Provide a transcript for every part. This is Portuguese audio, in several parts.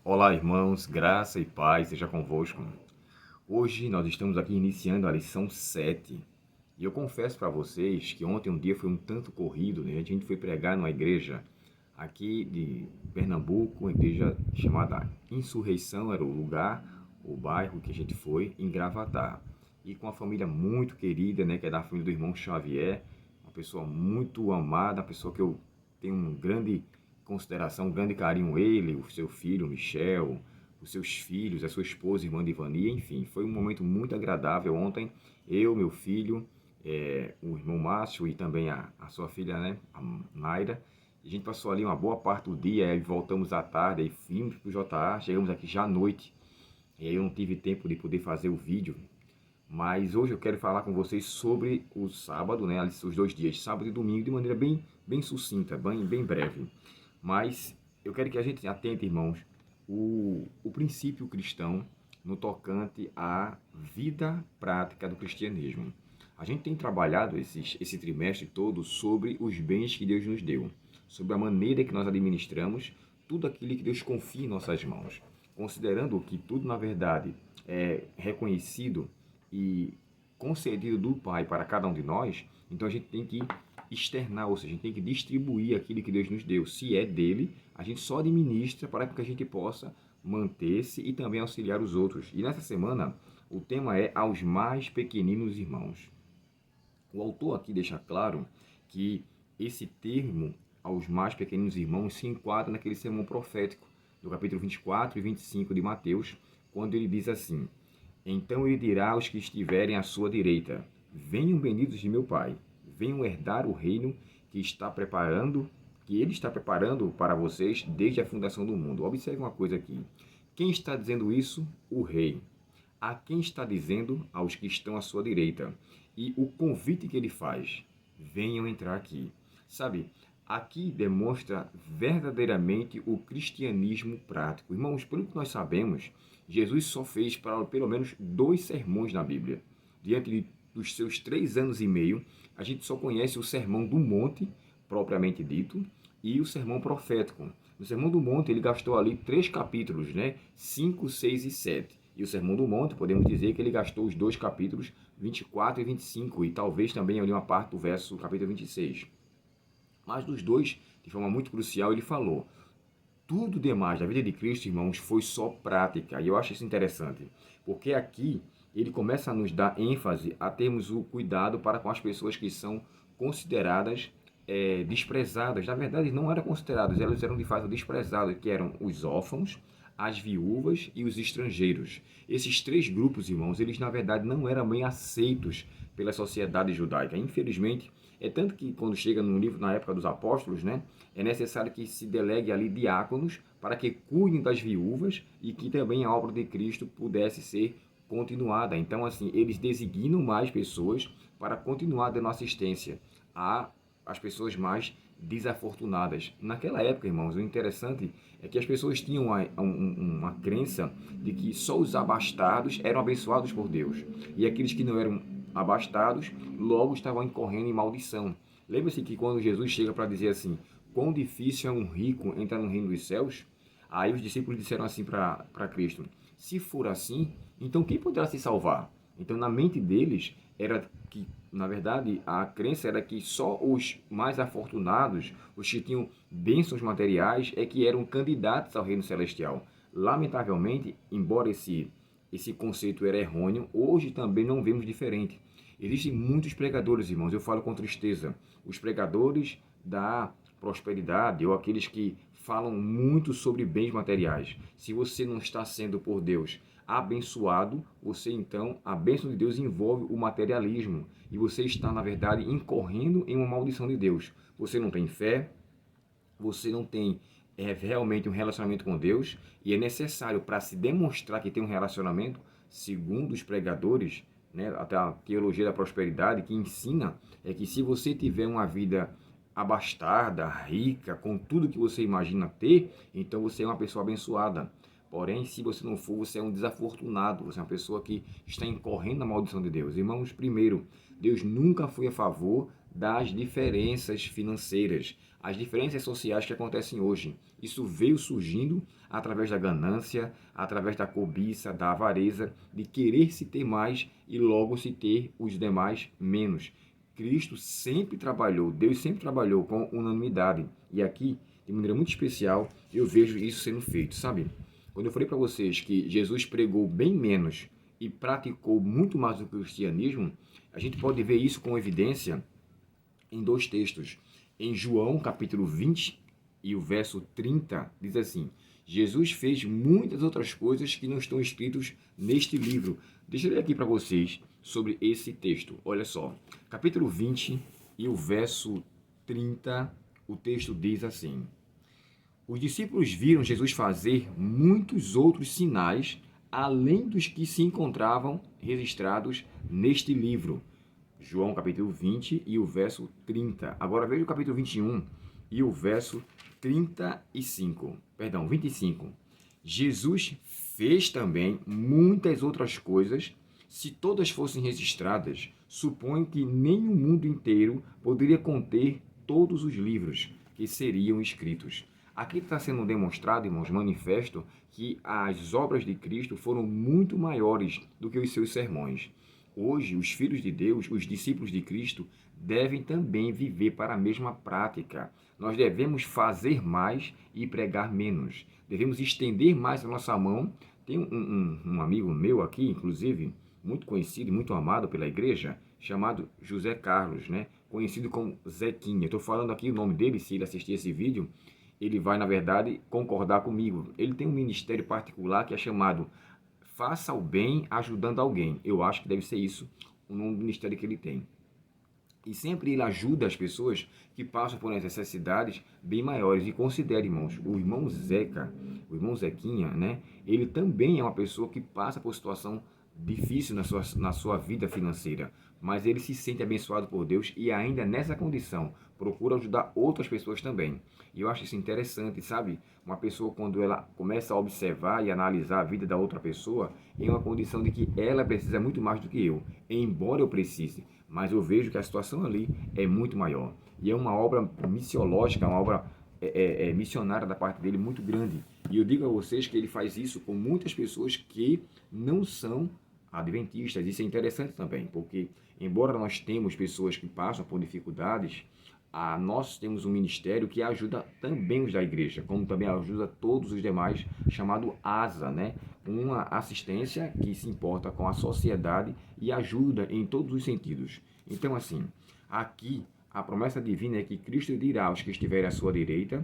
Olá, irmãos, graça e paz seja convosco. Hoje nós estamos aqui iniciando a lição 7. E eu confesso para vocês que ontem um dia foi um tanto corrido, né? A gente foi pregar numa igreja aqui de Pernambuco, uma igreja chamada Insurreição, era o lugar, o bairro que a gente foi, em Gravatá. E com uma família muito querida, né? Que é da família do irmão Xavier, uma pessoa muito amada, uma pessoa que eu tenho um grande consideração, um grande carinho, ele, o seu filho, Michel, os seus filhos, a sua esposa, irmã Divani, enfim, foi um momento muito agradável ontem. Eu, meu filho, o irmão Márcio e também a sua filha, né, a Naira. A gente passou ali uma boa parte do dia, e voltamos à tarde, aí fomos para o JA, chegamos aqui já à noite. E aí eu não tive tempo de poder fazer o vídeo, mas hoje eu quero falar com vocês sobre o sábado, né, os 2 dias, sábado e domingo, de maneira bem sucinta, bem breve. Mas eu quero que a gente atente, irmãos, o princípio cristão no tocante à vida prática do cristianismo. A gente tem trabalhado esse trimestre todo sobre os bens que Deus nos deu, sobre a maneira que nós administramos tudo aquilo que Deus confia em nossas mãos, considerando que tudo, na verdade, é reconhecido e concedido do Pai para cada um de nós. Então a gente tem que externar, ou seja, a gente tem que distribuir aquilo que Deus nos deu. Se é dele, a gente só administra para que a gente possa manter-se e também auxiliar os outros. E nessa semana, o tema é aos mais pequeninos irmãos. O autor aqui deixa claro que esse termo, aos mais pequeninos irmãos, se enquadra naquele sermão profético, do capítulo 24 e 25 de Mateus, quando ele diz assim: então ele dirá aos que estiverem à sua direita: venham benditos de meu Pai, venham herdar o reino que ele está preparando para vocês desde a fundação do mundo. Observe uma coisa aqui. Quem está dizendo isso? O rei. A quem está dizendo? Aos que estão à sua direita. E o convite que ele faz: venham entrar aqui. Sabe, aqui demonstra verdadeiramente o cristianismo prático. Irmãos, pelo que nós sabemos, Jesus só fez para pelo menos 2 sermões na Bíblia. Dos seus 3 anos e meio, a gente só conhece o Sermão do Monte, propriamente dito, e o Sermão Profético. No Sermão do Monte, ele gastou ali 3 capítulos, né? 5, 6 e 7. E o Sermão do Monte, podemos dizer que ele gastou os 2 capítulos 24 e 25, e talvez também ali uma parte do verso capítulo 26. Mas dos dois, de forma muito crucial, ele falou: tudo demais da vida de Cristo, irmãos, foi só prática. E eu acho isso interessante, porque aqui ele começa a nos dar ênfase a termos o cuidado para com as pessoas que são consideradas desprezadas. Na verdade, não eram consideradas, elas eram de fato desprezadas, que eram os órfãos, as viúvas e os estrangeiros. Esses 3 grupos, irmãos, eles na verdade não eram bem aceitos pela sociedade judaica. Infelizmente, é tanto que quando chega no livro, na época dos apóstolos, né, é necessário que se delegue ali diáconos para que cuidem das viúvas e que também a obra de Cristo pudesse ser continuada. Então, assim, eles designam mais pessoas para continuar dando assistência às pessoas mais desafortunadas. Naquela época, irmãos, o interessante é que as pessoas tinham uma crença de que só os abastados eram abençoados por Deus. E aqueles que não eram abastados, logo estavam incorrendo em maldição. Lembra-se que quando Jesus chega para dizer assim: quão difícil é um rico entrar no reino dos céus? Aí os discípulos disseram assim para Cristo: se for assim, então quem poderá se salvar? Então, na mente deles, era que, na verdade, a crença era que só os mais afortunados, os que tinham bênçãos materiais, é que eram candidatos ao reino celestial. Lamentavelmente, embora esse conceito era errôneo, hoje também não vemos diferente. Existem muitos pregadores, irmãos, eu falo com tristeza. Os pregadores da prosperidade ou aqueles que falam muito sobre bens materiais. Se você não está sendo por Deus abençoado, você então, a bênção de Deus envolve o materialismo e você está, na verdade, incorrendo em uma maldição de Deus. Você não tem fé, você não tem realmente um relacionamento com Deus, e é necessário, para se demonstrar que tem um relacionamento, segundo os pregadores, né, até a teologia da prosperidade, que ensina é que se você tiver uma vida abastada, rica, com tudo que você imagina ter, então você é uma pessoa abençoada. Porém, se você não for, você é um desafortunado, você é uma pessoa que está incorrendo na maldição de Deus. Irmãos, primeiro, Deus nunca foi a favor das diferenças financeiras. as diferenças sociais que acontecem hoje. Isso veio surgindo através da ganância, através da cobiça, da avareza, de querer se ter mais e logo se ter os demais menos. Cristo sempre trabalhou, Deus sempre trabalhou com unanimidade. E aqui, de maneira muito especial, eu vejo isso sendo feito, sabe? Quando eu falei para vocês que Jesus pregou bem menos e praticou muito mais do que o cristianismo, a gente pode ver isso com evidência em dois textos. Em João, capítulo 20 e o verso 30, diz assim: Jesus fez muitas outras coisas que não estão escritas neste livro. Deixa eu ler aqui para vocês sobre esse texto. Olha só, capítulo 20 e o verso 30, o texto diz assim: os discípulos viram Jesus fazer muitos outros sinais, além dos que se encontravam registrados neste livro. João capítulo 20 e o verso 30. Agora veja o capítulo 21 e o verso 35. Perdão, 25. Jesus fez também muitas outras coisas. Se todas fossem registradas, suponho que nem o mundo inteiro poderia conter todos os livros que seriam escritos. Aqui está sendo demonstrado, irmãos, manifesto, que as obras de Cristo foram muito maiores do que os seus sermões. Hoje, os filhos de Deus, os discípulos de Cristo, devem também viver para a mesma prática. Nós devemos fazer mais e pregar menos. Devemos estender mais a nossa mão. Tem um amigo meu aqui, inclusive, muito conhecido e muito amado pela igreja, chamado José Carlos, né? Conhecido como Zequinha. Estou falando aqui o nome dele, se ele assistir esse vídeo, ele vai, na verdade, concordar comigo. Ele tem um ministério particular que é chamado Faça o Bem Ajudando Alguém. Eu acho que deve ser isso o nome do ministério que ele tem. E sempre ele ajuda as pessoas que passam por necessidades bem maiores. E considere, irmãos, o irmão Zeca, o irmão Zequinha, né? Ele também é uma pessoa que passa por situação difícil na sua vida financeira. Mas ele se sente abençoado por Deus e ainda nessa condição procura ajudar outras pessoas também. E eu acho isso interessante, sabe? Uma pessoa, quando ela começa a observar e analisar a vida da outra pessoa, em uma condição de que ela precisa muito mais do que eu, embora eu precise, mas eu vejo que a situação ali é muito maior. E é uma obra missiológica, uma obra missionária da parte dele muito grande. E eu digo a vocês que ele faz isso com muitas pessoas que não são adventistas. Isso é interessante também, porque embora nós temos pessoas que passam por dificuldades, nós temos um ministério que ajuda também os da igreja, como também ajuda todos os demais, chamado ASA, né? Uma assistência que se importa com a sociedade e ajuda em todos os sentidos. Então, assim, aqui a promessa divina é que Cristo dirá aos que estiverem à sua direita: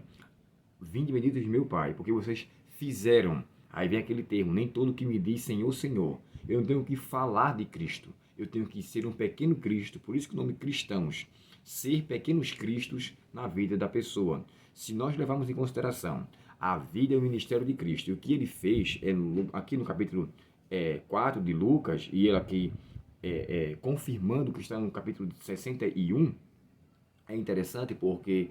vinde benditos de meu Pai, porque vocês fizeram. Aí vem aquele termo: nem todo que me diz Senhor, Senhor. Eu não tenho que falar de Cristo, eu tenho que ser um pequeno Cristo, por isso que o nome cristãos. Ser pequenos cristos na vida da pessoa. Se nós levarmos em consideração a vida e o ministério de Cristo, e o que ele fez aqui no capítulo 4 de Lucas, e ele aqui confirmando o que está no capítulo 61, é interessante porque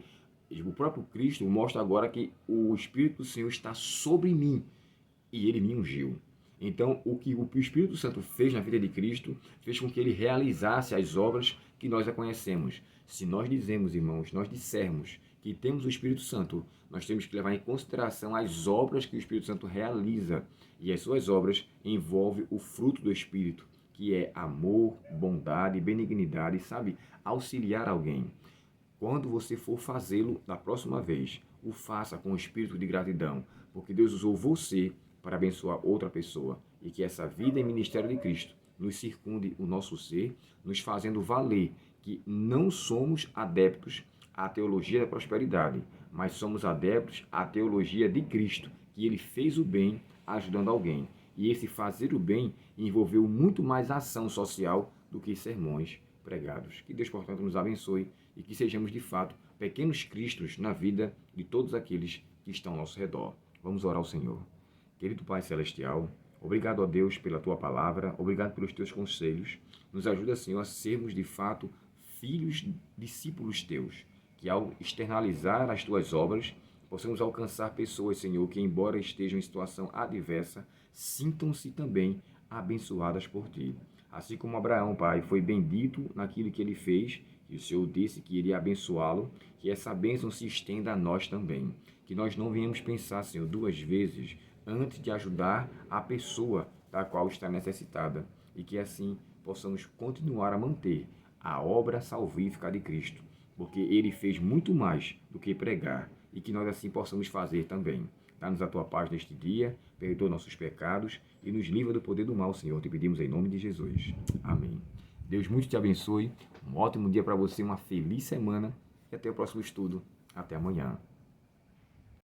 o próprio Cristo mostra agora que o Espírito do Senhor está sobre mim e ele me ungiu. Então, o que o Espírito Santo fez na vida de Cristo fez com que ele realizasse as obras que nós já conhecemos. Se nós dizemos, irmãos, nós dissermos que temos o Espírito Santo, nós temos que levar em consideração as obras que o Espírito Santo realiza. E as suas obras envolvem o fruto do Espírito, que é amor, bondade, benignidade, sabe? Auxiliar alguém. Quando você for fazê-lo da próxima vez, o faça com o espírito de gratidão, porque Deus usou você para abençoar outra pessoa e que essa vida e ministério de Cristo nos circunde o nosso ser, nos fazendo valer que não somos adeptos à teologia da prosperidade, mas somos adeptos à teologia de Cristo, que ele fez o bem ajudando alguém. E esse fazer o bem envolveu muito mais ação social do que sermões pregados. Que Deus, portanto, nos abençoe e que sejamos, de fato, pequenos cristos na vida de todos aqueles que estão ao nosso redor. Vamos orar ao Senhor. Querido Pai Celestial, obrigado a Deus pela Tua palavra, obrigado pelos Teus conselhos. Nos ajuda, Senhor, a sermos, de fato, filhos, discípulos Teus, que ao externalizar as Tuas obras, possamos alcançar pessoas, Senhor, que, embora estejam em situação adversa, sintam-se também abençoadas por Ti. Assim como Abraão, Pai, foi bendito naquilo que ele fez, E o Senhor disse que iria abençoá-lo, que essa bênção se estenda a nós também. Que nós não venhamos pensar, Senhor, duas vezes antes de ajudar a pessoa da qual está necessitada. E que assim possamos continuar a manter a obra salvífica de Cristo, porque Ele fez muito mais do que pregar, e que nós assim possamos fazer também. Dá-nos a Tua paz neste dia, perdoa nossos pecados e nos livra do poder do mal, Senhor. Te pedimos em nome de Jesus. Amém. Deus muito te abençoe, um ótimo dia para você, uma feliz semana e até o próximo estudo. Até amanhã.